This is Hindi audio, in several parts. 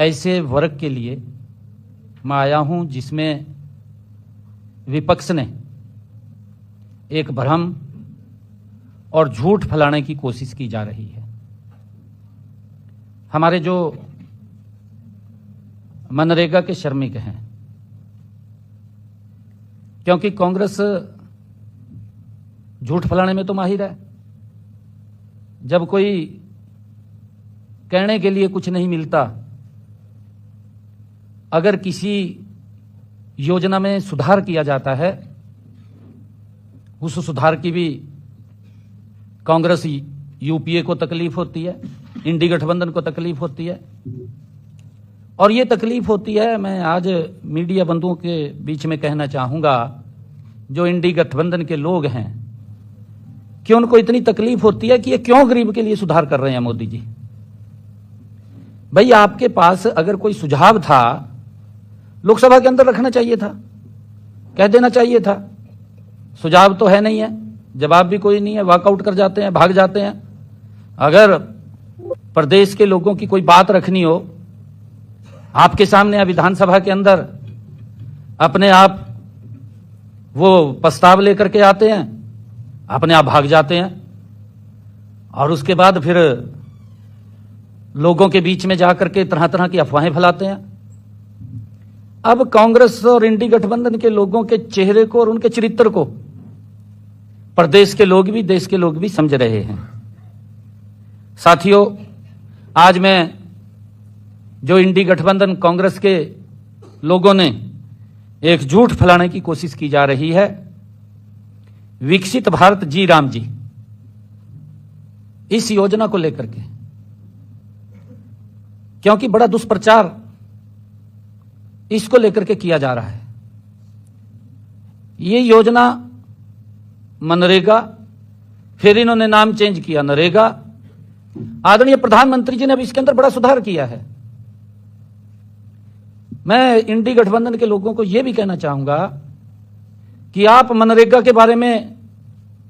ऐसे वर्ग के लिए मैं आया हूं जिसमें विपक्ष ने एक भ्रम और झूठ फैलाने की कोशिश की जा रही है। हमारे जो मनरेगा के श्रमिक हैं, क्योंकि कांग्रेस झूठ फैलाने में तो माहिर है। जब कोई कहने के लिए कुछ नहीं मिलता, अगर किसी योजना में सुधार किया जाता है, उस सुधार की भी कांग्रेस यूपीए को तकलीफ होती है, इंडी गठबंधन को तकलीफ होती है। और ये तकलीफ होती है, मैं आज मीडिया बंधुओं के बीच में कहना चाहूंगा, जो इंडी गठबंधन के लोग हैं, कि उनको इतनी तकलीफ होती है कि ये क्यों गरीब के लिए सुधार कर रहे हैं मोदी जी। भाई, आपके पास अगर कोई सुझाव था, लोकसभा के अंदर रखना चाहिए था, कह देना चाहिए था। सुझाव तो है नहीं है, जवाब भी कोई नहीं है, वॉकआउट कर जाते हैं, भाग जाते हैं। अगर प्रदेश के लोगों की कोई बात रखनी हो, आपके सामने या विधानसभा के अंदर अपने आप वो प्रस्ताव लेकर के आते हैं, अपने आप भाग जाते हैं, और उसके बाद फिर लोगों के बीच में जाकर के तरह तरह की अफवाहें फैलाते हैं। अब कांग्रेस और इंडी गठबंधन के लोगों के चेहरे को और उनके चरित्र को प्रदेश के लोग भी, देश के लोग भी समझ रहे हैं। साथियों, आज मैं जो इंडी गठबंधन कांग्रेस के लोगों ने एक झूठ फैलाने की कोशिश की जा रही है, विकसित भारत जी राम जी, इस योजना को लेकर के, क्योंकि बड़ा दुष्प्रचार इसको लेकर के किया जा रहा है। ये योजना मनरेगा, फिर इन्होंने नाम चेंज किया नरेगा। आदरणीय प्रधानमंत्री जी ने अब इसके अंदर बड़ा सुधार किया है। मैं इंडी गठबंधन के लोगों को यह भी कहना चाहूंगा कि आप मनरेगा के बारे में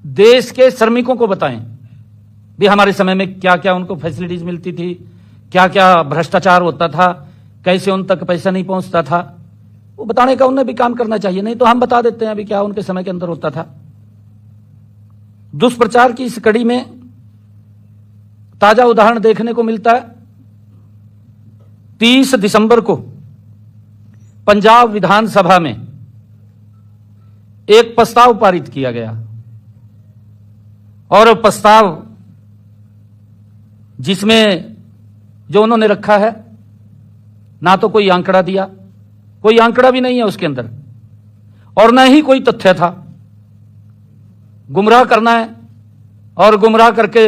देश के श्रमिकों को बताएं भी, हमारे समय में क्या क्या उनको फैसिलिटीज मिलती थी, क्या क्या भ्रष्टाचार होता था, कैसे उन तक पैसा नहीं पहुंचता था। वो बताने का उन्हें भी काम करना चाहिए, नहीं तो हम बता देते हैं अभी क्या उनके समय के अंदर होता था। दुष्प्रचार की इस कड़ी में ताजा उदाहरण देखने को मिलता है। 30 दिसंबर को पंजाब विधानसभा में एक प्रस्ताव पारित किया गया, और प्रस्ताव जिसमें जो उन्होंने रखा है, ना तो कोई आंकड़ा दिया, कोई आंकड़ा भी नहीं है उसके अंदर, और न ही कोई तथ्य था। गुमराह करना है और गुमराह करके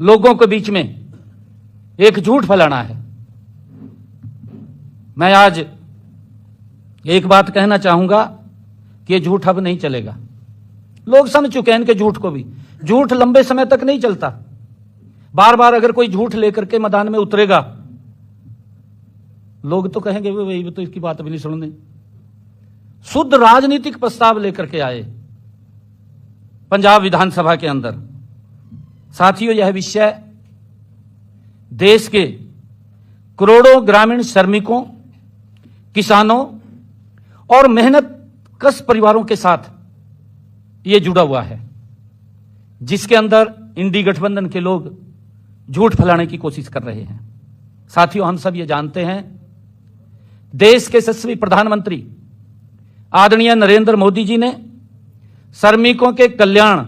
लोगों के बीच में एक झूठ फैलाना है। मैं आज एक बात कहना चाहूंगा कि ये झूठ अब नहीं चलेगा। लोग समझ चुके हैं इनके झूठ को भी। झूठ लंबे समय तक नहीं चलता। बार बार अगर कोई झूठ लेकर के मैदान में उतरेगा, लोग तो कहेंगे वही तो इसकी बात भी नहीं सुननी। शुद्ध राजनीतिक प्रस्ताव लेकर के आए पंजाब विधानसभा के अंदर। साथियों, यह विषय देश के करोड़ों ग्रामीण श्रमिकों, किसानों और मेहनत कश परिवारों के साथ यह जुड़ा हुआ है, जिसके अंदर इंडी गठबंधन के लोग झूठ फैलाने की कोशिश कर रहे हैं। साथियों, हम सब ये जानते हैं, देश के यशस्वी प्रधानमंत्री आदरणीय नरेंद्र मोदी जी ने श्रमिकों के कल्याण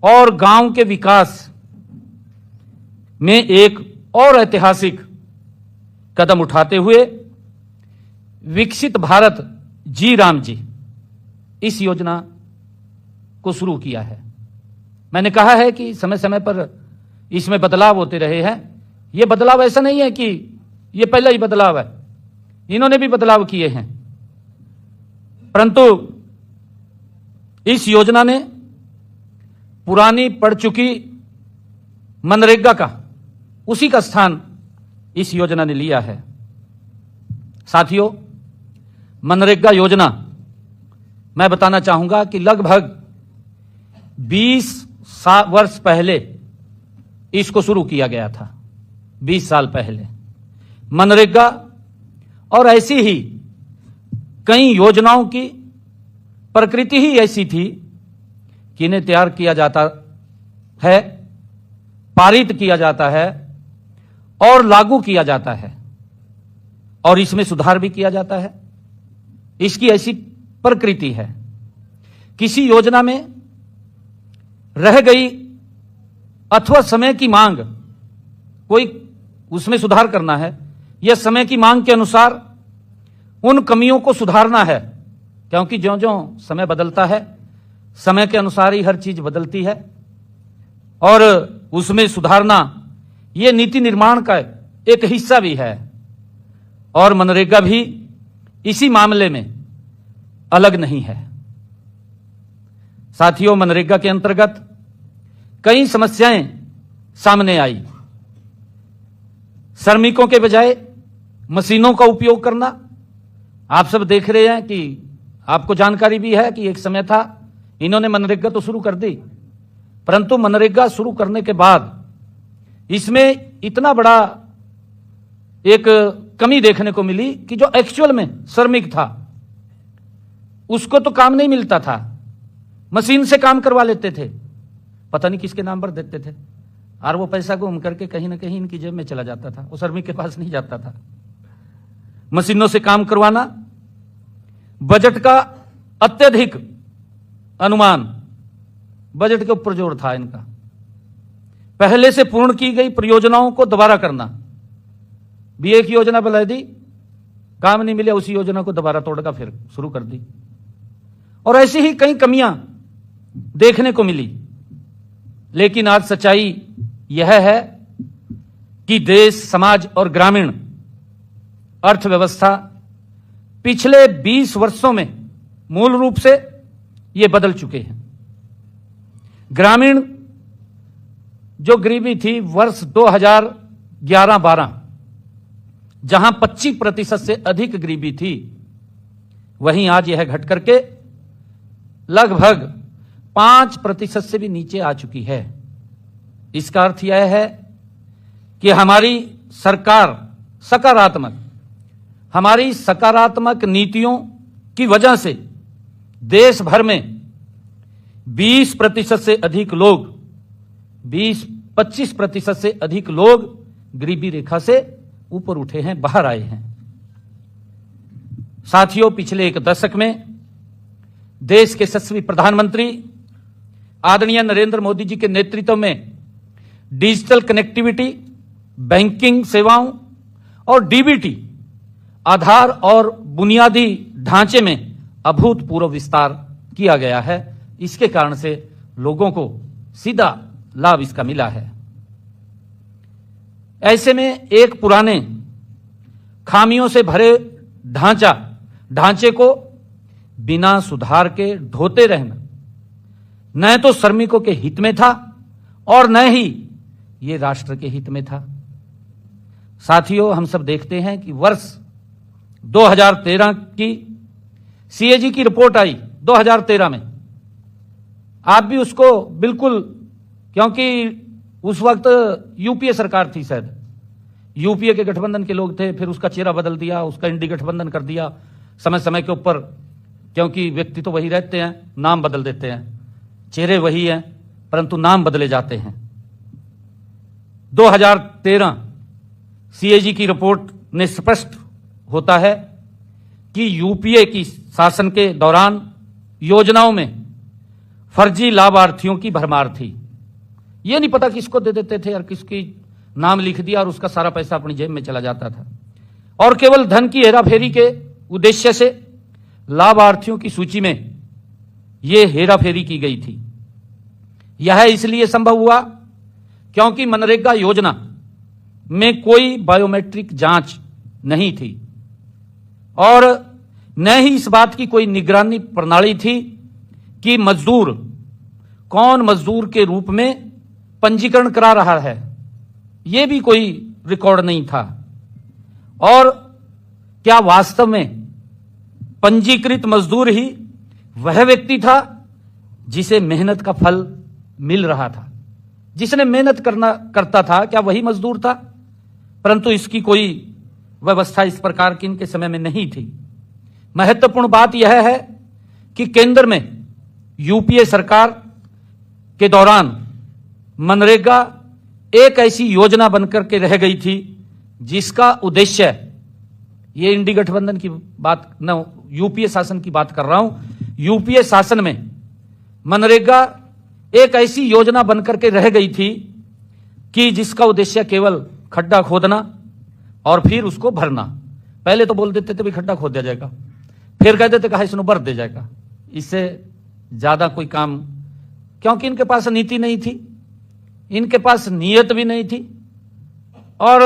और गांव के विकास में एक और ऐतिहासिक कदम उठाते हुए विकसित भारत जी राम जी, इस योजना को शुरू किया है। मैंने कहा है कि समय समय पर इसमें बदलाव होते रहे हैं। यह बदलाव ऐसा नहीं है कि यह पहला ही बदलाव है, इन्होंने भी बदलाव किए हैं, परंतु इस योजना ने पुरानी पड़ चुकी मनरेगा का, उसी का स्थान इस योजना ने लिया है। साथियों, मनरेगा योजना, मैं बताना चाहूंगा कि लगभग 20 वर्ष पहले इसको शुरू किया गया था। 20 साल पहले मनरेगा और ऐसी ही कई योजनाओं की प्रकृति ही ऐसी थी कि इन्हें तैयार किया जाता है, पारित किया जाता है और लागू किया जाता है और इसमें सुधार भी किया जाता है। इसकी ऐसी प्रकृति है। किसी योजना में रह गई अथवा समय की मांग, कोई उसमें सुधार करना है या समय की मांग के अनुसार उन कमियों को सुधारना है, क्योंकि ज्यों-ज्यों समय बदलता है समय के अनुसार ही हर चीज बदलती है और उसमें सुधारना यह नीति निर्माण का एक हिस्सा भी है। और मनरेगा भी इसी मामले में अलग नहीं है। साथियों, मनरेगा के अंतर्गत कई समस्याएं सामने आई। श्रमिकों के बजाय मशीनों का उपयोग करना, आप सब देख रहे हैं कि आपको जानकारी भी है कि एक समय था इन्होंने मनरेगा तो शुरू कर दी, परंतु मनरेगा शुरू करने के बाद इसमें इतना बड़ा एक कमी देखने को मिली कि जो एक्चुअल में श्रमिक था उसको तो काम नहीं मिलता था, मशीन से काम करवा लेते थे, पता नहीं किसके नाम पर देते थे और वो पैसा घूम करके कहीं ना कहीं इनकी जेब में चला जाता था, वो श्रमिक के पास नहीं जाता था। मशीनों से काम करवाना, बजट का अत्यधिक अनुमान, बजट के ऊपर जोर था इनका, पहले से पूर्ण की गई परियोजनाओं को दोबारा करना, भी एक योजना बना दी, काम नहीं मिले, उसी योजना को दोबारा तोड़कर फिर शुरू कर दी। और ऐसी ही कई कमियां देखने को मिली। लेकिन आज सच्चाई यह है कि देश, समाज और ग्रामीण अर्थव्यवस्था पिछले 20 वर्षों में मूल रूप से ये बदल चुके हैं। ग्रामीण जो गरीबी थी वर्ष 2011-12, जहां 25% से अधिक गरीबी थी, वहीं आज यह घट करके लगभग 5% से भी नीचे आ चुकी है। इसका अर्थ यह है कि हमारी सरकार हमारी सकारात्मक नीतियों की वजह से देश भर में 20% से अधिक लोग, 20-25% से अधिक लोग गरीबी रेखा से ऊपर उठे हैं, बाहर आए हैं। साथियों, पिछले एक दशक में देश के यशस्वी प्रधानमंत्री आदरणीय नरेंद्र मोदी जी के नेतृत्व में डिजिटल कनेक्टिविटी, बैंकिंग सेवाओं और डीबीटी, आधार और बुनियादी ढांचे में अभूतपूर्व विस्तार किया गया है। इसके कारण से लोगों को सीधा लाभ इसका मिला है। ऐसे में एक पुराने खामियों से भरे ढांचे को बिना सुधार के ढोते रहना न तो श्रमिकों के हित में था और न ही ये राष्ट्र के हित में था। साथियों, हम सब देखते हैं कि वर्ष 2013 की सीएजी की रिपोर्ट आई 2013 में, आप भी उसको बिल्कुल, क्योंकि उस वक्त यूपीए सरकार थी, शायद यूपीए के गठबंधन के लोग थे, फिर उसका चेहरा बदल दिया, उसका इंडी गठबंधन कर दिया समय समय के ऊपर, क्योंकि व्यक्ति तो वही रहते हैं, नाम बदल देते हैं, चेहरे वही हैं परंतु नाम बदले जाते हैं। 2013 सीएजी की रिपोर्ट ने स्पष्ट होता है कि यूपीए की शासन के दौरान योजनाओं में फर्जी लाभार्थियों की भरमार थी। यह नहीं पता किसको दे देते थे और किसकी नाम लिख दिया और उसका सारा पैसा अपनी जेब में चला जाता था, और केवल धन की हेराफेरी के उद्देश्य से लाभार्थियों की सूची में यह हेराफेरी की गई थी। यह इसलिए संभव हुआ क्योंकि मनरेगा योजना में कोई बायोमेट्रिक जांच नहीं थी और न ही इस बात की कोई निगरानी प्रणाली थी कि मजदूर कौन मजदूर के रूप में पंजीकरण करा रहा है, यह भी कोई रिकॉर्ड नहीं था। और क्या वास्तव में पंजीकृत मजदूर ही वह व्यक्ति था जिसे मेहनत का फल मिल रहा था, जिसने मेहनत करता था, क्या वही मजदूर था? परंतु इसकी कोई व्यवस्था इस प्रकार की इनके समय में नहीं थी। महत्वपूर्ण बात यह है कि केंद्र में यूपीए सरकार के दौरान मनरेगा एक ऐसी योजना बनकर के रह गई थी जिसका उद्देश्य, ये इंडी गठबंधन की बात न, यूपीए शासन की बात कर रहा हूं। यूपीए शासन में मनरेगा एक ऐसी योजना बनकर के रह गई थी कि जिसका उद्देश्य केवल खड्डा खोदना और फिर उसको भरना। पहले तो बोल देते थे भाई खड्डा खोद दिया जाएगा, फिर कहते थे कहा इसमें भर दे जाएगा। इससे ज्यादा कोई काम, क्योंकि इनके पास नीति नहीं थी, इनके पास नीयत भी नहीं थी। और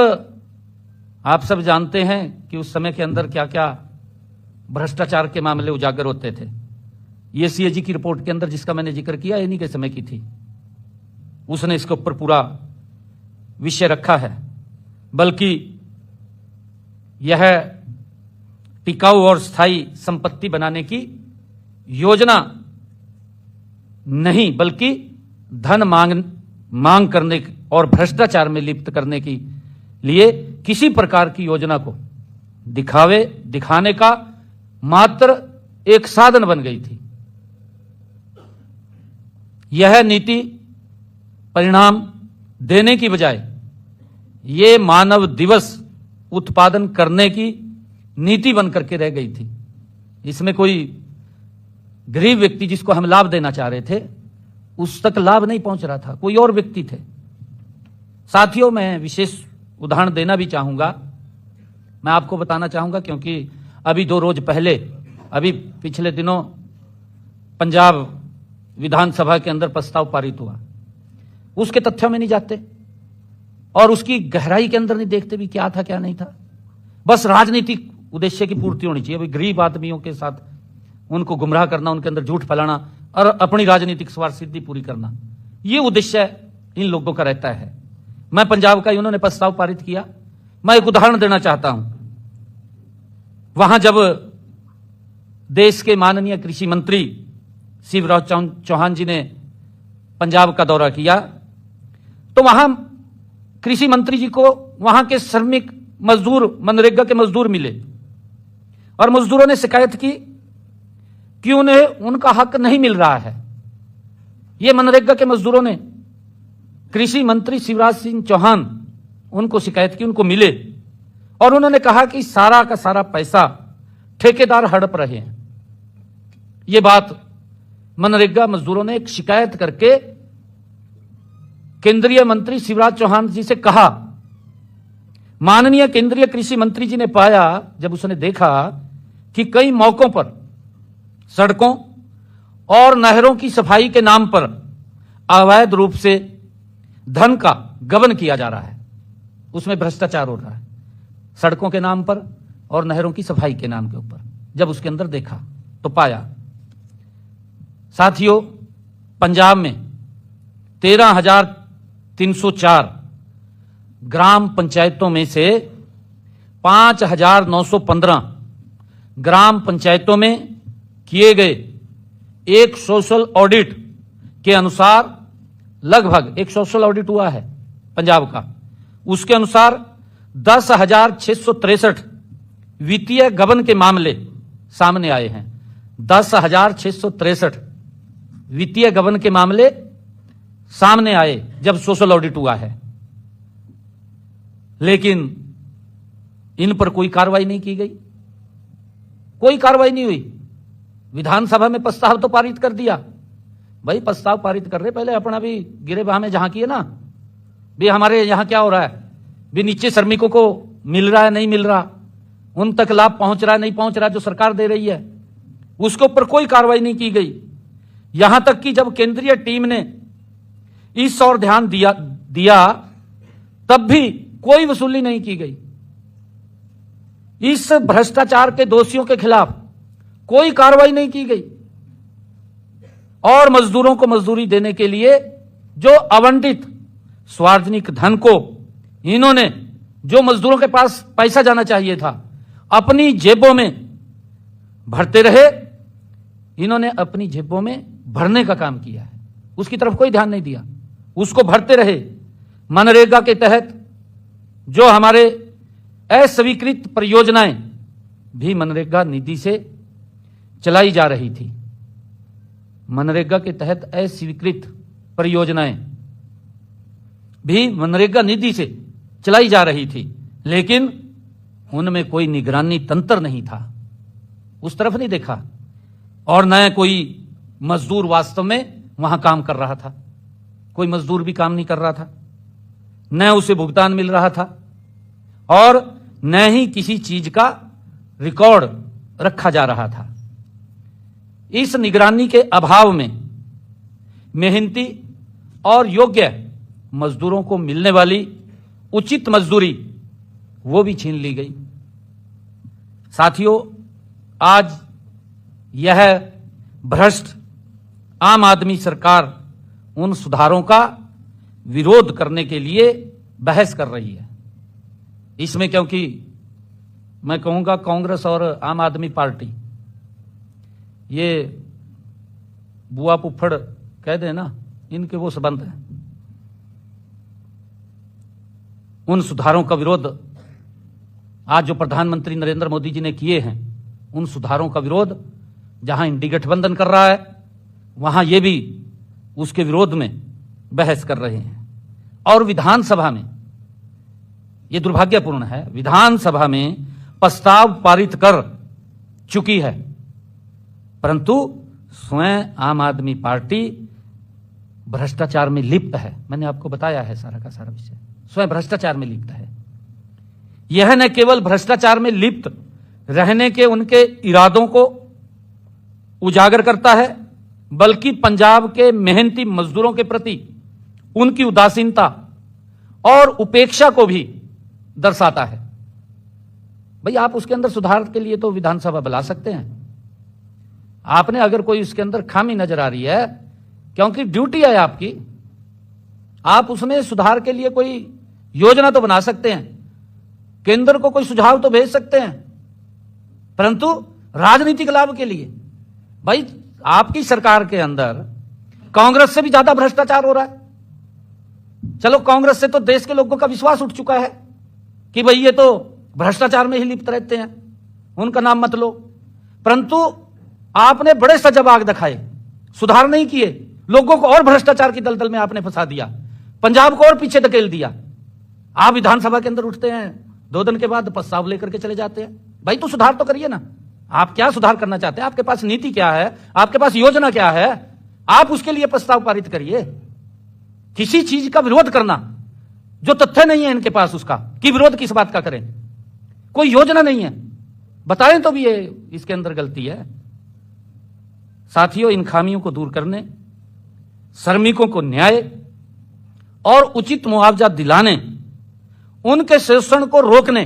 आप सब जानते हैं कि उस समय के अंदर क्या क्या भ्रष्टाचार के मामले उजागर होते थे। ये सीएजी की रिपोर्ट के अंदर जिसका मैंने जिक्र किया इन्हीं के समय की थी, उसने इसके ऊपर पूरा विषय रखा है। बल्कि यह टिकाऊ और स्थायी संपत्ति बनाने की योजना नहीं, बल्कि धन मांग करने और भ्रष्टाचार में लिप्त करने के लिए किसी प्रकार की योजना को दिखाने का मात्र एक साधन बन गई थी। यह नीति परिणाम देने की बजाय ये मानव दिवस उत्पादन करने की नीति बनकर के रह गई थी। इसमें कोई गरीब व्यक्ति जिसको हम लाभ देना चाह रहे थे उस तक लाभ नहीं पहुंच रहा था, कोई और व्यक्ति थे। साथियों, मैं विशेष उदाहरण देना भी चाहूंगा, मैं आपको बताना चाहूंगा, क्योंकि अभी 2 रोज पहले, अभी पिछले दिनों पंजाब विधानसभा के अंदर प्रस्ताव पारित हुआ। उसके तथ्यों में नहीं जाते और उसकी गहराई के अंदर नहीं देखते भी क्या था क्या नहीं था। बस राजनीतिक उद्देश्य की पूर्ति होनी चाहिए। अभी गरीब आदमियों के साथ उनको गुमराह करना, उनके अंदर झूठ फैलाना और अपनी राजनीतिक स्वार्थ सिद्धि पूरी करना, ये उद्देश्य इन लोगों का रहता है। मैं पंजाब का, उन्होंने प्रस्ताव पारित किया। मैं एक उदाहरण देना चाहता हूं। वहां जब देश के माननीय कृषि मंत्री शिवराज चौहान जी ने पंजाब का दौरा किया तो वहां कृषि मंत्री जी को वहां के श्रमिक मजदूर, मनरेगा के मजदूर मिले और मजदूरों ने शिकायत की कि उन्हें उनका हक नहीं मिल रहा है। ये मनरेगा के मजदूरों ने कृषि मंत्री शिवराज सिंह चौहान उनको शिकायत की, उनको मिले और उन्होंने कहा कि सारा का सारा पैसा ठेकेदार हड़प रहे हैं। ये बात मनरेगा मजदूरों ने एक शिकायत करके केंद्रीय मंत्री शिवराज चौहान जी से कहा। माननीय केंद्रीय कृषि मंत्री जी ने पाया, जब उसने देखा कि कई मौकों पर सड़कों और नहरों की सफाई के नाम पर अवैध रूप से धन का गबन किया जा रहा है, उसमें भ्रष्टाचार हो रहा है सड़कों के नाम पर और नहरों की सफाई के नाम के ऊपर, जब उसके अंदर देखा तो पाया। साथियों, पंजाब में 13,304 ग्राम पंचायतों में से 5,915 ग्राम पंचायतों में किए गए एक सोशल ऑडिट के अनुसार, लगभग एक सोशल ऑडिट हुआ है पंजाब का, उसके अनुसार 10,663 वित्तीय गबन के मामले सामने आए हैं। 10,663 वित्तीय गबन के मामले सामने आए जब सोशल ऑडिट हुआ है, लेकिन इन पर कोई कार्रवाई नहीं की गई, कोई कार्रवाई नहीं हुई। विधानसभा में प्रस्ताव तो पारित कर दिया। भाई प्रस्ताव पारित कर रहे, पहले अपना भी गिरे बाह में झांकिए ना, भी हमारे यहां क्या हो रहा है, भी नीचे श्रमिकों को मिल रहा है नहीं मिल रहा, उन तक लाभ पहुंच रहा है नहीं पहुंच रहा जो सरकार दे रही है, उसके ऊपर कोई कार्रवाई नहीं की गई। यहां तक कि जब केंद्रीय टीम ने इस ओर ध्यान दिया तब भी कोई वसूली नहीं की गई। इस भ्रष्टाचार के दोषियों के खिलाफ कोई कार्रवाई नहीं की गई और मजदूरों को मजदूरी देने के लिए जो आवंटित सार्वजनिक धन को इन्होंने, जो मजदूरों के पास पैसा जाना चाहिए था, अपनी जेबों में भरते रहे। इन्होंने अपनी जेबों में भरने का काम किया है, उसकी तरफ कोई ध्यान नहीं दिया, उसको भरते रहे। मनरेगा के तहत जो हमारे अस्वीकृत परियोजनाएं भी मनरेगा निधि से चलाई जा रही थी। मनरेगा के तहत अस्वीकृत परियोजनाएं भी मनरेगा निधि से चलाई जा रही थी, लेकिन उनमें कोई निगरानी तंत्र नहीं था, उस तरफ नहीं देखा, और न कोई मजदूर वास्तव में वहां काम कर रहा था। कोई मजदूर भी काम नहीं कर रहा था, न उसे भुगतान मिल रहा था, और न ही किसी चीज का रिकॉर्ड रखा जा रहा था। इस निगरानी के अभाव में मेहनती और योग्य मजदूरों को मिलने वाली उचित मजदूरी वो भी छीन ली गई। साथियों, आज यह भ्रष्ट आम आदमी सरकार उन सुधारों का विरोध करने के लिए बहस कर रही है। इसमें क्योंकि मैं कहूंगा कांग्रेस और आम आदमी पार्टी, ये बुआ पुफड़ कह दे ना, इनके वो संबंध है। उन सुधारों का विरोध आज जो प्रधानमंत्री नरेंद्र मोदी जी ने किए हैं, उन सुधारों का विरोध जहां इंडी गठबंधन कर रहा है, वहां ये भी उसके विरोध में बहस कर रहे हैं। और विधानसभा में, ये दुर्भाग्यपूर्ण है, विधानसभा में प्रस्ताव पारित कर चुकी है, परंतु स्वयं आम आदमी पार्टी भ्रष्टाचार में लिप्त है। मैंने आपको बताया है सारा का सारा विषय, स्वयं भ्रष्टाचार में लिप्त है। यह न केवल भ्रष्टाचार में लिप्त रहने के उनके इरादों को उजागर करता है, बल्कि पंजाब के मेहनती मजदूरों के प्रति उनकी उदासीनता और उपेक्षा को भी दर्शाता है। भाई, आप उसके अंदर सुधार के लिए तो विधानसभा बुला सकते हैं। आपने अगर कोई उसके अंदर खामी नजर आ रही है, क्योंकि ड्यूटी है आपकी, आप उसमें सुधार के लिए कोई योजना तो बना सकते हैं, केंद्र को कोई सुझाव तो भेज सकते हैं, परंतु राजनीतिक लाभ के लिए, भाई आपकी सरकार के अंदर कांग्रेस से भी ज्यादा भ्रष्टाचार हो रहा है। चलो, कांग्रेस से तो देश के लोगों का विश्वास उठ चुका है कि भाई ये तो भ्रष्टाचार में ही लिप्त रहते हैं, उनका नाम मत लो, परंतु आपने बड़े सजग आग दिखाए, सुधार नहीं किए, लोगों को और भ्रष्टाचार की दलदल में आपने फंसा दिया, पंजाब को और पीछे धकेल दिया। आप विधानसभा के अंदर उठते हैं, 2 दिन के बाद प्रस्ताव लेकर के चले जाते हैं। भाई, तो सुधार तो करिए ना। आप क्या सुधार करना चाहते हैं? आपके पास नीति क्या है? आपके पास योजना क्या है? आप उसके लिए प्रस्ताव पारित करिए। किसी चीज का विरोध करना जो तथ्य नहीं है इनके पास, उसका कि विरोध किस बात का करें, कोई योजना नहीं है, बताएं तो भी ये इसके अंदर गलती है। साथियों, इन खामियों को दूर करने, श्रमिकों को न्याय और उचित मुआवजा दिलाने, उनके शोषण को रोकने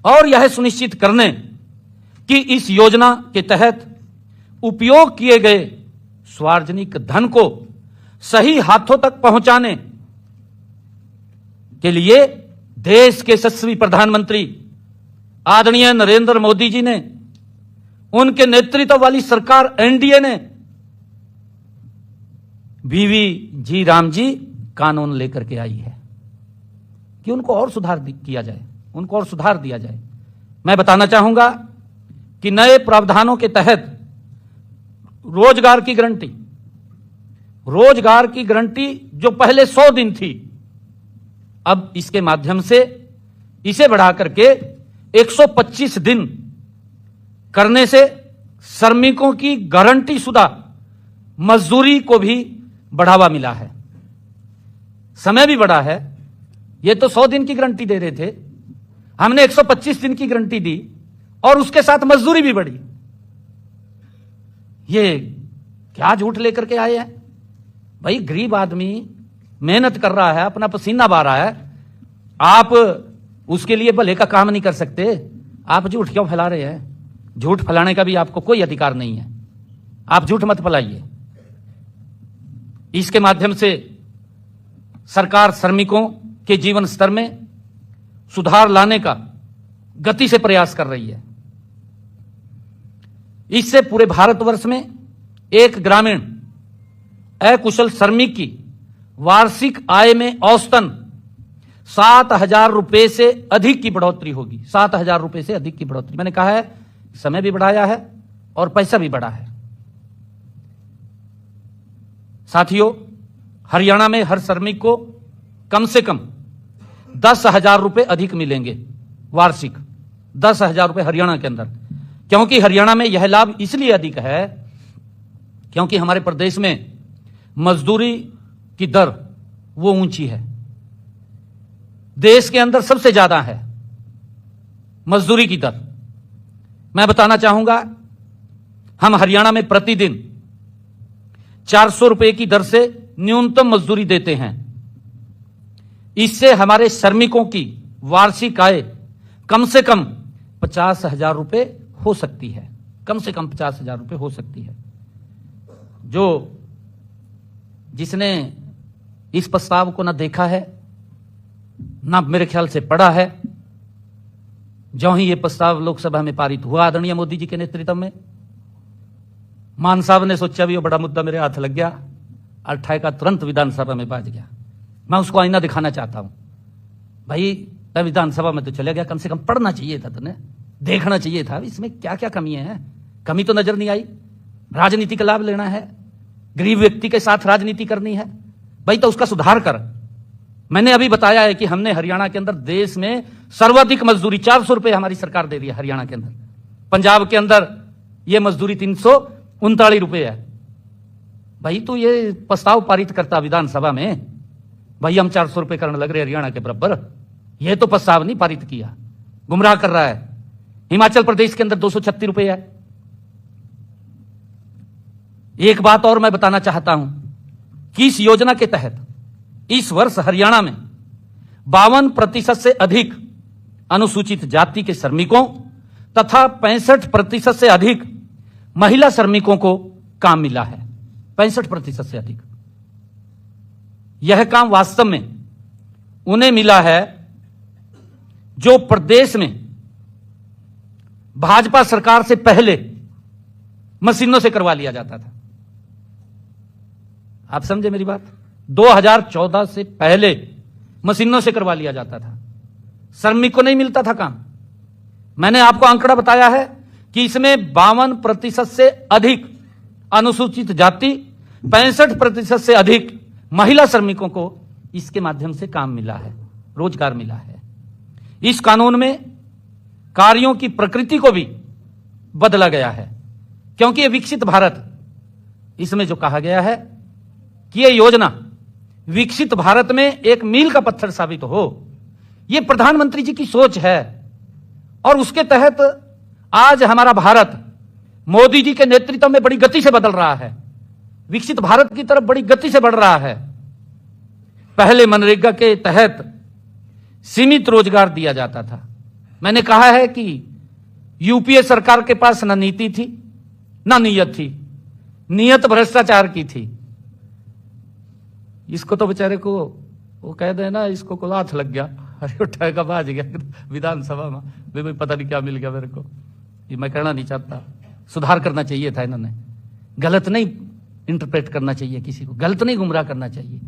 और यह सुनिश्चित करने कि इस योजना के तहत उपयोग किए गए सार्वजनिक धन को सही हाथों तक पहुंचाने के लिए देश के यशस्वी प्रधानमंत्री आदरणीय नरेंद्र मोदी जी ने, उनके नेतृत्व वाली सरकार एनडीए ने वीवी राम जी कानून लेकर के आई है कि उनको और सुधार किया जाए, उनको और सुधार दिया जाए। मैं बताना चाहूंगा कि नए प्रावधानों के तहत रोजगार की गारंटी जो पहले 100 दिन थी, अब इसके माध्यम से इसे बढ़ा करके 125 दिन करने से श्रमिकों की गारंटी शुदा मजदूरी को भी बढ़ावा मिला है, समय भी बढ़ा है। ये तो 100 दिन की गारंटी दे रहे थे, हमने 125 दिन की गारंटी दी और उसके साथ मजदूरी भी बढ़ी। ये क्या झूठ लेकर के आए हैं? भाई, गरीब आदमी मेहनत कर रहा है, अपना पसीना बहा रहा है, आप उसके लिए भले का काम नहीं कर सकते? आप झूठ क्यों फैला रहे हैं? झूठ फैलाने का भी आपको कोई अधिकार नहीं है, आप झूठ मत फैलाइए। इसके माध्यम से सरकार श्रमिकों के जीवन स्तर में सुधार लाने का गति से प्रयास कर रही है। इससे पूरे भारतवर्ष में एक ग्रामीण अकुशल श्रमिक की वार्षिक आय में औसतन 7,000 रुपए से अधिक की बढ़ोतरी होगी। 7,000 रुपए से अधिक की बढ़ोतरी। मैंने कहा है समय भी बढ़ाया है और पैसा भी बढ़ा है। साथियों, हरियाणा में हर श्रमिक को कम से कम 10,000 रुपए अधिक मिलेंगे वार्षिक। 10,000 रुपए हरियाणा के अंदर। क्योंकि हरियाणा में यह लाभ इसलिए अधिक है क्योंकि हमारे प्रदेश में मजदूरी की दर वो ऊंची है, देश के अंदर सबसे ज्यादा है मजदूरी की दर। मैं बताना चाहूंगा, हम हरियाणा में प्रतिदिन 400 रुपए की दर से न्यूनतम मजदूरी देते हैं। इससे हमारे श्रमिकों की वार्षिक आय कम से कम 50,000 रुपए हो सकती है। कम से कम 50,000 रुपए हो सकती है। जिसने इस प्रस्ताव को ना देखा है ना मेरे ख्याल से पढ़ा है, जो ही ये प्रस्ताव लोकसभा में पारित हुआ आदरणीय मोदी जी के नेतृत्व में, मान साहब ने सोचा भी वो बड़ा मुद्दा मेरे हाथ लग गया, अट्ठाई का तुरंत विधानसभा में बाज गया। मैं उसको आईना दिखाना चाहता हूं, भाई मैं विधानसभा में तो चले गया, कम से कम पढ़ना चाहिए था, तुमने देखना चाहिए था इसमें क्या क्या कमी है। कमी तो नजर नहीं आई। राजनीति का लाभ लेना है, गरीब व्यक्ति के साथ राजनीति करनी है, भाई तो उसका सुधार कर। मैंने अभी बताया है कि हमने हरियाणा के अंदर देश में सर्वाधिक मजदूरी 400 रुपए हमारी सरकार दे रही है हरियाणा के अंदर। पंजाब के अंदर यह मजदूरी 339 रुपए है। भाई तो ये प्रस्ताव पारित करता विधानसभा में, भाई हम 400 रुपए करने लग रहे हरियाणा के बराबर, यह तो प्रस्ताव नहीं पारित किया, गुमराह कर रहा है। हिमाचल प्रदेश के अंदर 236 रुपए है। एक बात और मैं बताना चाहता हूं कि इस योजना के तहत इस वर्ष हरियाणा में 52% से अधिक अनुसूचित जाति के श्रमिकों तथा 65% से अधिक महिला श्रमिकों को काम मिला है। 65% से अधिक। यह काम वास्तव में उन्हें मिला है जो प्रदेश में भाजपा सरकार से पहले मशीनों से करवा लिया जाता था। आप समझे मेरी बात? 2014 से पहले मशीनों से करवा लिया जाता था, श्रमिक को नहीं मिलता था काम। मैंने आपको आंकड़ा बताया है कि इसमें 52% से अधिक अनुसूचित जाति, 65% से अधिक महिला श्रमिकों को इसके माध्यम से काम मिला है, रोजगार मिला है। इस कानून में कार्यों की प्रकृति को भी बदला गया है, क्योंकि ये विकसित भारत, इसमें जो कहा गया है कि ये योजना विकसित भारत में एक मील का पत्थर साबित हो, ये प्रधानमंत्री जी की सोच है। और उसके तहत आज हमारा भारत मोदी जी के नेतृत्व में बड़ी गति से बदल रहा है, विकसित भारत की तरफ बड़ी गति से बढ़ रहा है। पहले मनरेगा के तहत सीमित रोजगार दिया जाता था। मैंने कहा है कि यूपीए सरकार के पास ना नीति थी ना नीयत थी, नीयत भ्रष्टाचार की थी। इसको तो बेचारे को वो कह दे ना, इसको को हाथ लग गया, अरे उठाएगा बाज गया विधानसभा में, भाई पता नहीं क्या मिल गया मेरे को। ये मैं कहना नहीं चाहता, सुधार करना चाहिए था इन्होंने, गलत नहीं इंटरप्रेट करना चाहिए, किसी को गलत नहीं गुमराह करना चाहिए।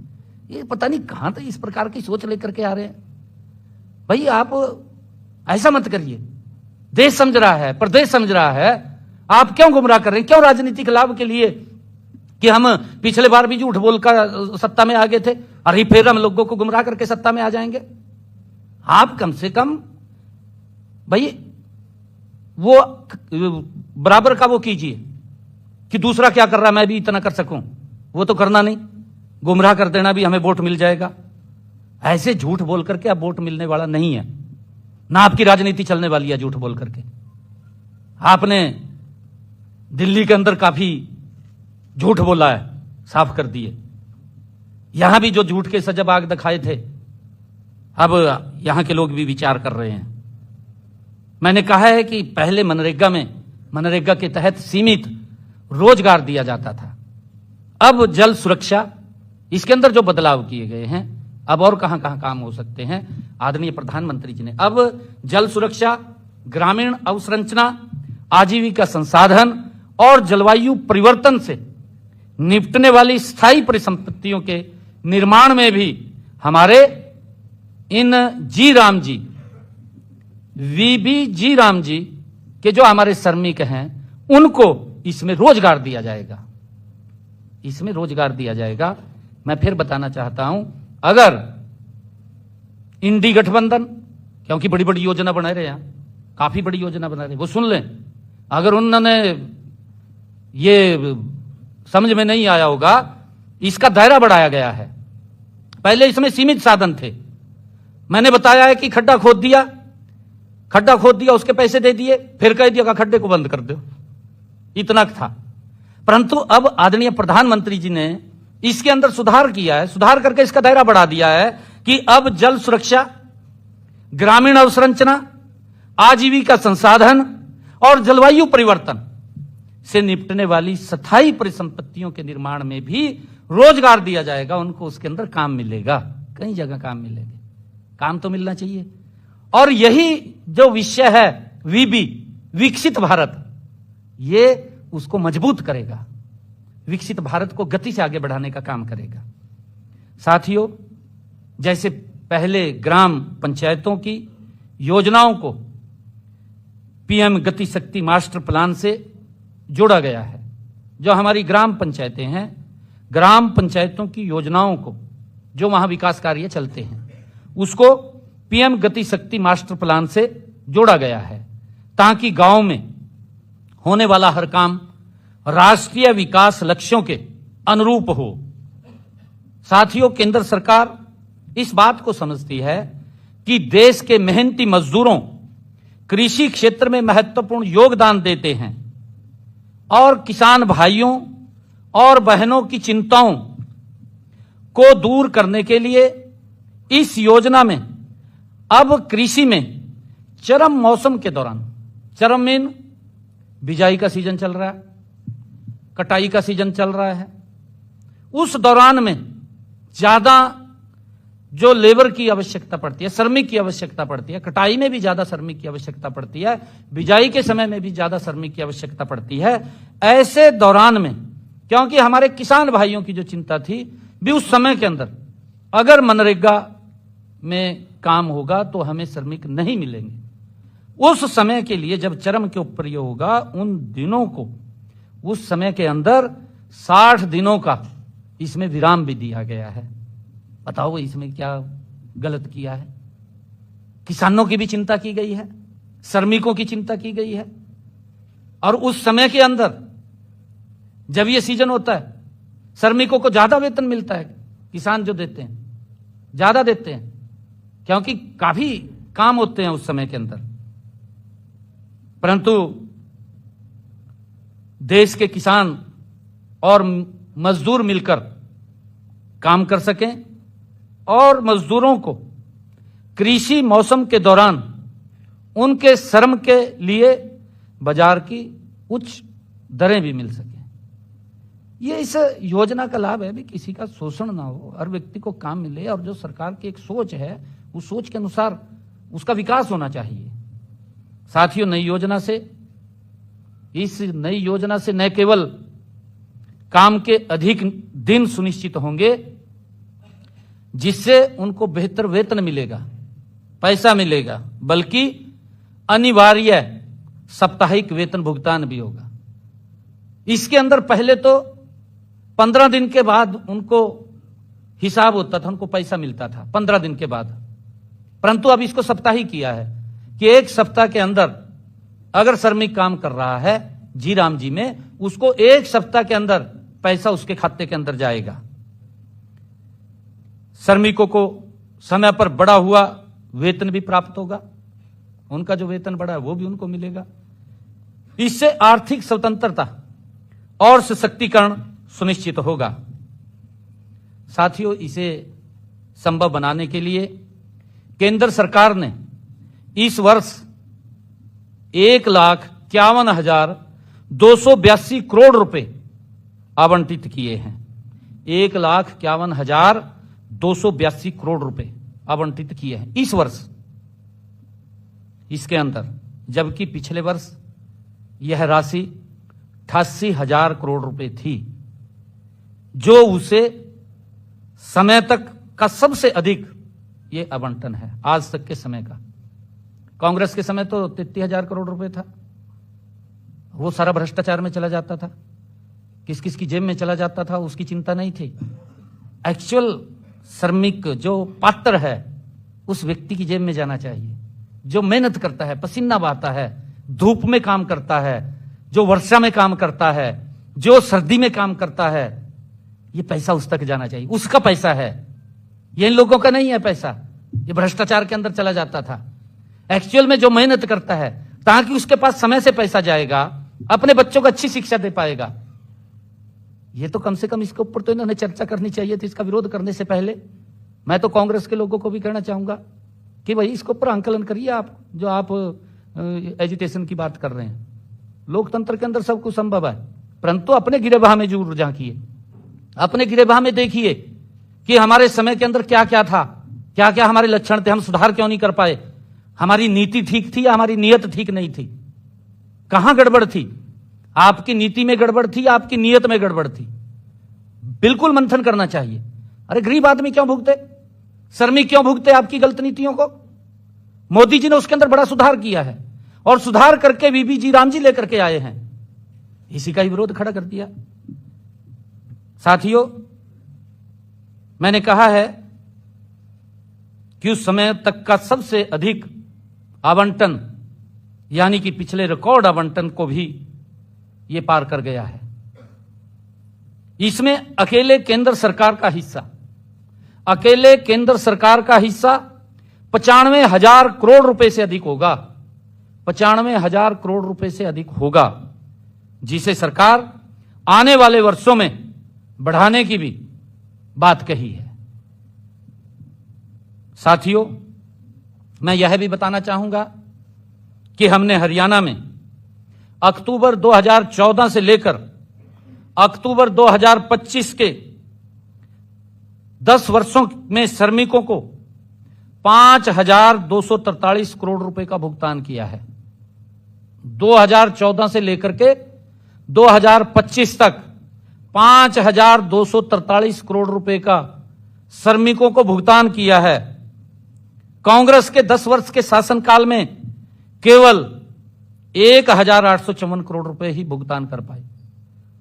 ये पता नहीं कहां तक इस प्रकार की सोच लेकर के आ रहे हैं। भाई आप ऐसा मत करिए, देश समझ रहा है, प्रदेश समझ रहा है, आप क्यों गुमराह कर रहे हैं? क्यों राजनीतिक लाभ के लिए कि हम पिछले बार भी झूठ बोलकर सत्ता में आ गए थे, अरे फिर हम लोगों को गुमराह करके सत्ता में आ जाएंगे? आप कम से कम भाई वो बराबर का वो कीजिए कि दूसरा क्या कर रहा है मैं भी इतना कर सकूं, वो तो करना नहीं। गुमराह कर देना भी हमें वोट मिल जाएगा, ऐसे झूठ बोल करके अब वोट मिलने वाला नहीं है, ना आपकी राजनीति चलने वाली है झूठ बोल करके। आपने दिल्ली के अंदर काफी झूठ बोला है, साफ कर दिए। यहां भी जो झूठ के सजबाग दिखाए थे, अब यहां के लोग भी विचार कर रहे हैं। मैंने कहा है कि पहले मनरेगा के तहत सीमित रोजगार दिया जाता था, अब जल सुरक्षा, इसके अंदर जो बदलाव किए गए हैं, अब और कहां कहां काम हो सकते हैं। आदरणीय प्रधानमंत्री जी ने अब जल सुरक्षा, ग्रामीण अवसंरचना, आजीविका संसाधन और जलवायु परिवर्तन से निपटने वाली स्थायी परिसंपत्तियों के निर्माण में भी हमारे इन जी राम जी, वीबी जी राम जी के जो हमारे श्रमिक हैं, उनको इसमें रोजगार दिया जाएगा, इसमें रोजगार दिया जाएगा। मैं फिर बताना चाहता हूं, अगर इंडी गठबंधन, क्योंकि बड़ी बड़ी योजना बना रहे हैं, काफी बड़ी योजना बना रहे, वो सुन लें। अगर उन्होंने ये समझ में नहीं आया होगा, इसका दायरा बढ़ाया गया है। पहले इसमें सीमित साधन थे। मैंने बताया है कि खड्डा खोद दिया, उसके पैसे दे दिए, फिर कह दिया कि खड्डे को बंद कर दो, इतना था। परंतु अब आदरणीय प्रधानमंत्री जी ने इसके अंदर सुधार किया है, सुधार करके इसका दायरा बढ़ा दिया है कि अब जल सुरक्षा, ग्रामीण अवसंरचना, आजीविका संसाधन और जलवायु परिवर्तन से निपटने वाली स्थायी परिसंपत्तियों के निर्माण में भी रोजगार दिया जाएगा। उनको उसके अंदर काम मिलेगा, कई जगह काम मिलेगा, काम तो मिलना चाहिए। और यही जो विषय है वीबी, विकसित भारत, ये उसको मजबूत करेगा, विकसित भारत को गति से आगे बढ़ाने का काम करेगा। साथियों, जैसे पहले ग्राम पंचायतों की योजनाओं को पीएम गति शक्ति मास्टर प्लान से जोड़ा गया है, जो हमारी ग्राम पंचायतें हैं, ग्राम पंचायतों की योजनाओं को, जो वहां विकास कार्य चलते हैं, उसको पीएम गति शक्ति मास्टर प्लान से जोड़ा गया है, ताकि गांव में होने वाला हर काम राष्ट्रीय विकास लक्ष्यों के अनुरूप हो। साथियों, केंद्र सरकार इस बात को समझती है कि देश के मेहनती मजदूरों कृषि क्षेत्र में महत्वपूर्ण योगदान देते हैं और किसान भाइयों और बहनों की चिंताओं को दूर करने के लिए इस योजना में अब कृषि में चरम मौसम के दौरान, चरम में बिजाई का सीजन चल रहा है, कटाई का सीजन चल रहा है, उस दौरान में ज्यादा जो लेबर की आवश्यकता पड़ती है, श्रमिक की आवश्यकता पड़ती है, कटाई में भी ज्यादा श्रमिक की आवश्यकता पड़ती है, बिजाई के समय में भी ज्यादा श्रमिक की आवश्यकता पड़ती है। ऐसे दौरान में, क्योंकि हमारे किसान भाइयों की जो चिंता थी भी, उस समय के अंदर अगर मनरेगा में काम होगा तो हमें श्रमिक नहीं मिलेंगे। उस समय के लिए जब चरम के ऊपर ये होगा, उन दिनों को, उस समय के अंदर 60 दिनों का इसमें विराम भी दिया गया है। बताओ इसमें क्या गलत किया है? किसानों की भी चिंता की गई है, श्रमिकों की चिंता की गई है, और उस समय के अंदर जब ये सीजन होता है, श्रमिकों को ज्यादा वेतन मिलता है, किसान जो देते हैं ज्यादा देते हैं, क्योंकि काफी काम होते हैं उस समय के अंदर। परंतु देश के किसान और मजदूर मिलकर काम कर सकें और मजदूरों को कृषि मौसम के दौरान उनके श्रम के लिए बाजार की उच्च दरें भी मिल सकें। ये इस योजना का लाभ है भी, किसी का शोषण ना हो, हर व्यक्ति को काम मिले, और जो सरकार की एक सोच है उस सोच के अनुसार उसका विकास होना चाहिए। साथियों, इस नई योजना से न केवल काम के अधिक दिन सुनिश्चित होंगे, जिससे उनको बेहतर वेतन मिलेगा, पैसा मिलेगा, बल्कि अनिवार्य साप्ताहिक वेतन भुगतान भी होगा। इसके अंदर पहले तो 15 दिन के बाद उनको हिसाब होता था, उनको पैसा मिलता था 15 दिन के बाद, परंतु अब इसको साप्ताहिक किया है कि एक सप्ताह के अंदर अगर श्रमिक काम कर रहा है जी राम जी में, उसको एक सप्ताह के अंदर पैसा उसके खाते के अंदर जाएगा। श्रमिकों को समय पर बढ़ा हुआ वेतन भी प्राप्त होगा, उनका जो वेतन बढ़ा है वो भी उनको मिलेगा। इससे आर्थिक स्वतंत्रता और सशक्तिकरण सुनिश्चित होगा। साथियों, इसे संभव बनाने के लिए केंद्र सरकार ने इस वर्ष 1,51,282 करोड़ रुपए आवंटित किए हैं। 1,51,282 करोड़ रुपए आवंटित किए हैं इस वर्ष इसके अंदर, जबकि पिछले वर्ष यह राशि 88,000 करोड़ रुपए थी, जो उसे समय तक का सबसे अधिक ये आवंटन है आज तक के समय का। कांग्रेस के समय तो 33,000 करोड़ रुपए था, वो सारा भ्रष्टाचार में चला जाता था, किस किस की जेब में चला जाता था उसकी चिंता नहीं थी। एक्चुअल श्रमिक जो पात्र है उस व्यक्ति की जेब में जाना चाहिए, जो मेहनत करता है, पसीना बहाता है, धूप में काम करता है, जो वर्षा में काम करता है, जो सर्दी में काम करता है, ये पैसा उस तक जाना चाहिए, उसका पैसा है, ये इन लोगों का नहीं है पैसा, ये भ्रष्टाचार के अंदर चला जाता था। एक्चुअल में जो मेहनत करता है ताकि उसके पास समय से पैसा जाएगा, अपने बच्चों को अच्छी शिक्षा दे पाएगा, ये तो कम से कम इसके ऊपर तो इन्होंने चर्चा करनी चाहिए थी। इसका विरोध करने से पहले मैं तो कांग्रेस के लोगों को भी कहना चाहूंगा कि भाई इसके ऊपर आंकलन करिए आप, जो आप एजुटेशन की बात कर रहे हैं। लोकतंत्र के अंदर सब कुछ संभव है, परंतु अपने गिरेबाह में जरूर झांकिए, अपने गिरेबाह में देखिए कि हमारे समय के अंदर क्या क्या था, क्या क्या हमारे लक्षण थे, हम सुधार क्यों नहीं कर पाए, हमारी नीति ठीक थी या हमारी नीयत ठीक नहीं थी, कहां गड़बड़ थी, आपकी नीति में गड़बड़ थी, आपकी नीयत में गड़बड़ थी। बिल्कुल मंथन करना चाहिए। अरे गरीब आदमी क्यों भुगते, श्रमिक क्यों भुगते आपकी गलत नीतियों को? मोदी जी ने उसके अंदर बड़ा सुधार किया है और सुधार करके वीबी जी राम जी लेकर के आए हैं, इसी का ही विरोध खड़ा कर दिया। साथियों, मैंने कहा है कि उस समय तक का सबसे अधिक आवंटन यानी कि पिछले रिकॉर्ड आवंटन को भी ये पार कर गया है। इसमें अकेले केंद्र सरकार का हिस्सा, अकेले केंद्र सरकार का हिस्सा 95,000 करोड़ रुपए से अधिक होगा, 95,000 करोड़ रुपए से अधिक होगा, जिसे सरकार आने वाले वर्षों में बढ़ाने की भी बात कही है। साथियों, मैं यह भी बताना चाहूंगा कि हमने हरियाणा में अक्टूबर 2014 से लेकर अक्टूबर 2025 के 10 वर्षों में श्रमिकों को 5,243 करोड़ रुपए का भुगतान किया है। 2014 से लेकर के 2025 तक 5,243 करोड़ रुपए का श्रमिकों को भुगतान किया है। कांग्रेस के 10 वर्ष के शासनकाल में केवल 1,854 करोड़ रुपए ही भुगतान कर पाए,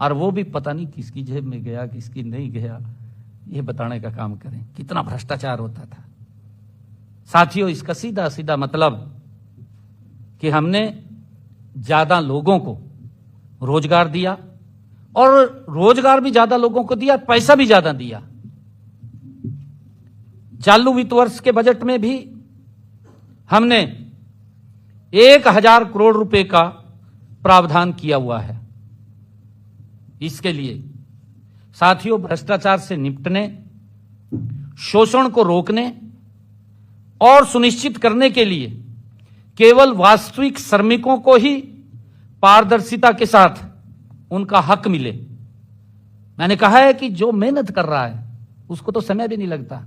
और वो भी पता नहीं किसकी जेब में गया, किसकी नहीं गया, ये बताने का काम करें। कितना भ्रष्टाचार होता था। साथियों, इसका सीधा सीधा मतलब कि हमने ज्यादा लोगों को रोजगार दिया, और रोजगार भी ज्यादा लोगों को दिया, पैसा भी ज्यादा दिया। चालू वित्त वर्ष के बजट में भी हमने 1,000 करोड़ रुपए का प्रावधान किया हुआ है। इसके लिए साथियों, भ्रष्टाचार से निपटने, शोषण को रोकने और सुनिश्चित करने के लिए केवल वास्तविक श्रमिकों को ही पारदर्शिता के साथ उनका हक मिले। मैंने कहा है कि जो मेहनत कर रहा है उसको तो समय भी नहीं लगता,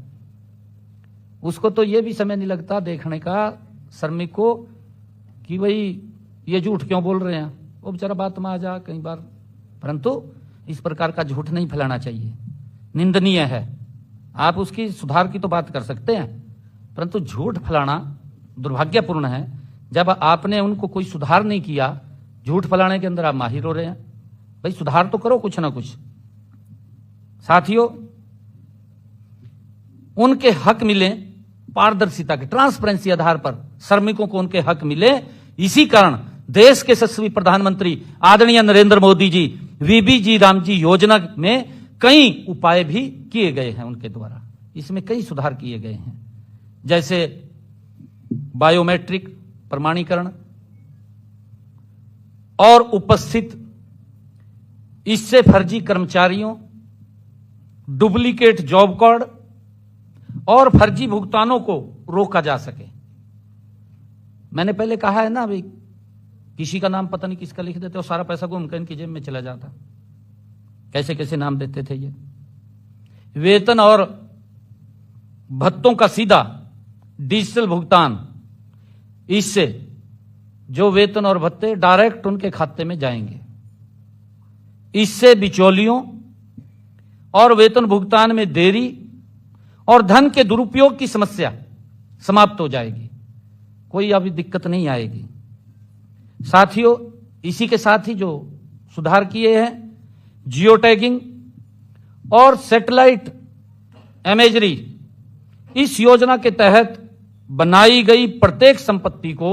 उसको तो यह भी समय नहीं लगता देखने का श्रमिक को कि भाई ये झूठ क्यों बोल रहे हैं, वो बेचारा बात में आ जा कई बार। परंतु इस प्रकार का झूठ नहीं फैलाना चाहिए, निंदनीय है। आप उसकी सुधार की तो बात कर सकते हैं, परंतु झूठ फैलाना दुर्भाग्यपूर्ण है। जब आपने उनको कोई सुधार नहीं किया, झूठ फैलाने के अंदर आप माहिर हो रहे हैं। भाई सुधार तो करो कुछ ना कुछ। साथियों, उनके हक मिले पारदर्शिता के, ट्रांसपेरेंसी आधार पर श्रमिकों को उनके हक मिले। इसी कारण देश के यशस्वी प्रधानमंत्री आदरणीय नरेंद्र मोदी जी वीबी जी राम जी योजना में कई उपाय भी किए गए हैं उनके द्वारा। इसमें कई सुधार किए गए हैं, जैसे बायोमेट्रिक प्रमाणीकरण और उपस्थित, इससे फर्जी कर्मचारियों, डुप्लीकेट जॉब कार्ड और फर्जी भुगतानों को रोका जा सके। मैंने पहले कहा है ना, भाई किसी का नाम पता नहीं किसका लिख देते और सारा पैसा घूमकर इनकी जेब में चला जाता। कैसे कैसे नाम देते थे ये। वेतन और भत्तों का सीधा डिजिटल भुगतान, इससे जो वेतन और भत्ते डायरेक्ट उनके खाते में जाएंगे। इससे बिचौलियों और वेतन भुगतान में देरी और धन के दुरुपयोग की समस्या समाप्त हो जाएगी, कोई अभी दिक्कत नहीं आएगी। साथियों, इसी के साथ ही जो सुधार किए हैं, जियो टैगिंग और सैटेलाइट इमेजरी, इस योजना के तहत बनाई गई प्रत्येक संपत्ति को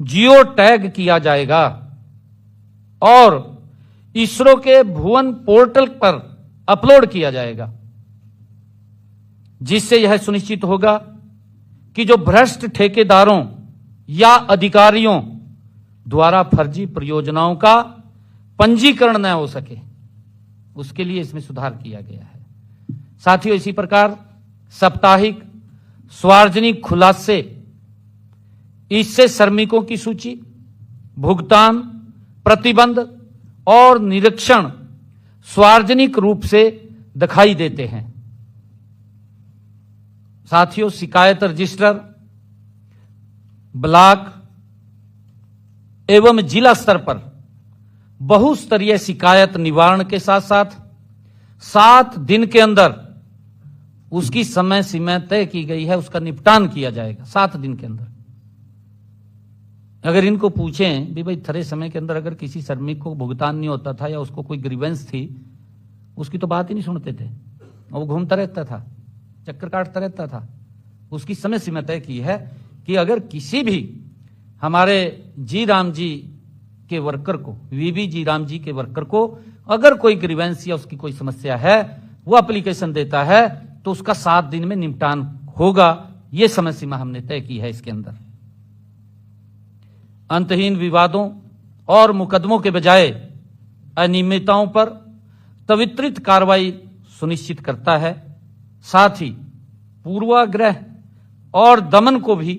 जियो टैग किया जाएगा और इसरो के भुवन पोर्टल पर अपलोड किया जाएगा, जिससे यह सुनिश्चित होगा कि जो भ्रष्ट ठेकेदारों या अधिकारियों द्वारा फर्जी परियोजनाओं का पंजीकरण न हो सके, उसके लिए इसमें सुधार किया गया है। साथियों, इसी प्रकार साप्ताहिक सार्वजनिक खुलासे, इससे श्रमिकों की सूची, भुगतान, प्रतिबंध और निरीक्षण सार्वजनिक रूप से दिखाई देते हैं। साथियों, शिकायत रजिस्टर ब्लॉक एवं जिला स्तर पर बहुस्तरीय शिकायत निवारण के साथ साथ 7 दिन के अंदर उसकी समय सीमा तय की गई है, उसका निपटान किया जाएगा 7 दिन के अंदर। अगर इनको पूछें भी भाई थोड़े समय के अंदर अगर किसी श्रमिक को भुगतान नहीं होता था या उसको कोई ग्रीवेंस थी, उसकी तो बात ही नहीं सुनते थे, वो घूमता रहता था, चक्कर काटता रहता था। उसकी समय सीमा तय की है कि अगर किसी भी हमारे जी राम जी के वर्कर को, वीबी जी राम जी के वर्कर को अगर कोई ग्रीवेंस या उसकी कोई समस्या है, वो एप्लीकेशन देता है तो उसका 7 दिन में निपटान होगा। यह समय सीमा हमने तय की है इसके अंदर। अंतहीन विवादों और मुकदमों के बजाय अनियमितताओं पर त्वरित कार्रवाई सुनिश्चित करता है। साथ ही पूर्वाग्रह और दमन को भी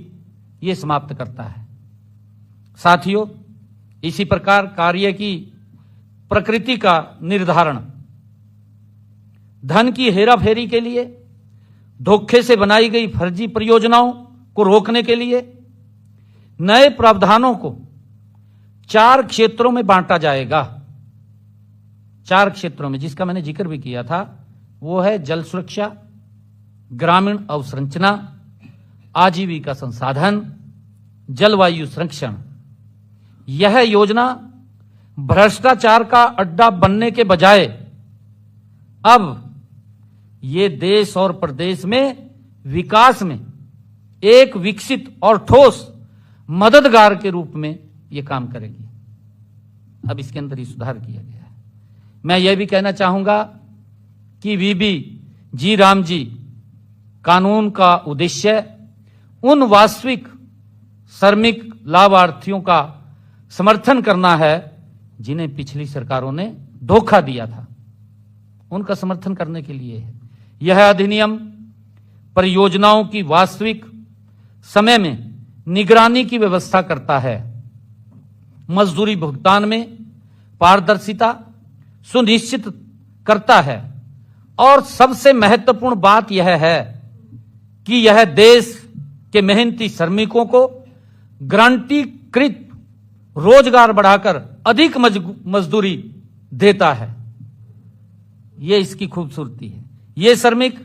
यह समाप्त करता है। साथियों, इसी प्रकार कार्य की प्रकृति का निर्धारण, धन की हेराफेरी के लिए, धोखे से बनाई गई फर्जी परियोजनाओं को रोकने के लिए नए प्रावधानों को 4 क्षेत्रों में बांटा जाएगा। 4 क्षेत्रों में, जिसका मैंने जिक्र भी किया था, वो है जल सुरक्षा, ग्रामीण अवसंरचना, आजीविका संसाधन, जलवायु संरक्षण। यह योजना भ्रष्टाचार का अड्डा बनने के बजाय अब ये देश और प्रदेश में विकास में एक विकसित और ठोस मददगार के रूप में ये काम करेगी। अब इसके अंदर ही सुधार किया गया है। मैं यह भी कहना चाहूंगा कि वीबी जी राम जी कानून का उद्देश्य उन वास्तविक श्रमिक लाभार्थियों का समर्थन करना है जिन्हें पिछली सरकारों ने धोखा दिया था, उनका समर्थन करने के लिए है। यह अधिनियम परियोजनाओं की वास्तविक समय में निगरानी की व्यवस्था करता है, मजदूरी भुगतान में पारदर्शिता सुनिश्चित करता है और सबसे महत्वपूर्ण बात यह है कि यह देश के मेहनती श्रमिकों को गारंटीकृत रोजगार बढ़ाकर अधिक मजदूरी देता है। यह इसकी खूबसूरती है। ये श्रमिक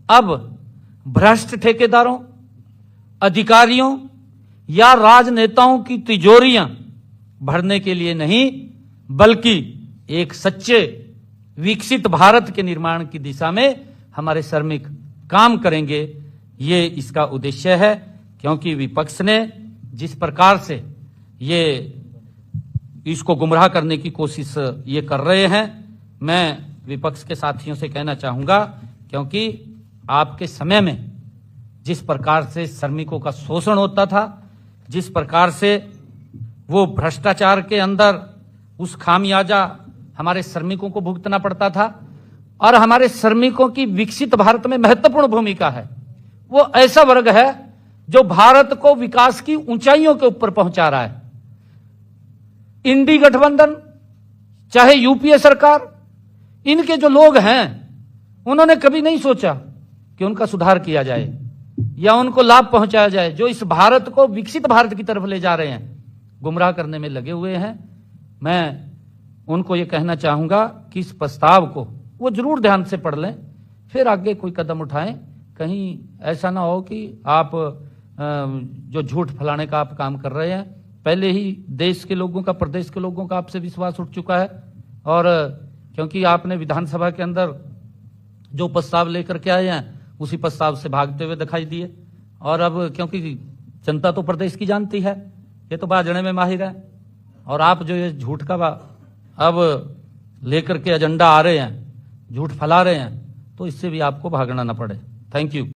अब भ्रष्ट ठेकेदारों, अधिकारियों या राजनेताओं की तिजोरियां भरने के लिए नहीं, बल्कि एक सच्चे विकसित भारत के निर्माण की दिशा में हमारे श्रमिक काम करेंगे। ये इसका उद्देश्य है। क्योंकि विपक्ष ने जिस प्रकार से ये इसको गुमराह करने की कोशिश ये कर रहे हैं, मैं विपक्ष के साथियों से कहना चाहूंगा, क्योंकि आपके समय में जिस प्रकार से श्रमिकों का शोषण होता था, जिस प्रकार से वो भ्रष्टाचार के अंदर उस खामियाजा हमारे श्रमिकों को भुगतना पड़ता था, और हमारे श्रमिकों की विकसित भारत में महत्वपूर्ण भूमिका है। वो ऐसा वर्ग है जो भारत को विकास की ऊंचाइयों के ऊपर पहुंचा रहा है। इंडी गठबंधन चाहे यूपीए सरकार, इनके जो लोग हैं उन्होंने कभी नहीं सोचा कि उनका सुधार किया जाए या उनको लाभ पहुंचाया जाए। जो इस भारत को विकसित भारत की तरफ ले जा रहे हैं, गुमराह करने में लगे हुए हैं। मैं उनको ये कहना चाहूंगा कि इस प्रस्ताव को वो जरूर ध्यान से पढ़ लें, फिर आगे कोई कदम उठाएं, कहीं ऐसा ना हो कि आप जो झूठ फैलाने का आप काम कर रहे हैं। पहले ही देश के लोगों का, प्रदेश के लोगों का आपसे विश्वास उठ चुका है, और क्योंकि आपने विधानसभा के अंदर जो प्रस्ताव लेकर के आए हैं उसी प्रस्ताव से भागते हुए दिखाई दिए। और अब क्योंकि जनता तो प्रदेश की जानती है, ये तो बाजने में माहिर है, और आप जो ये झूठ का अब लेकर के एजेंडा आ रहे हैं, झूठ फैला रहे हैं, तो इससे भी आपको भागना ना पड़े। Thank you.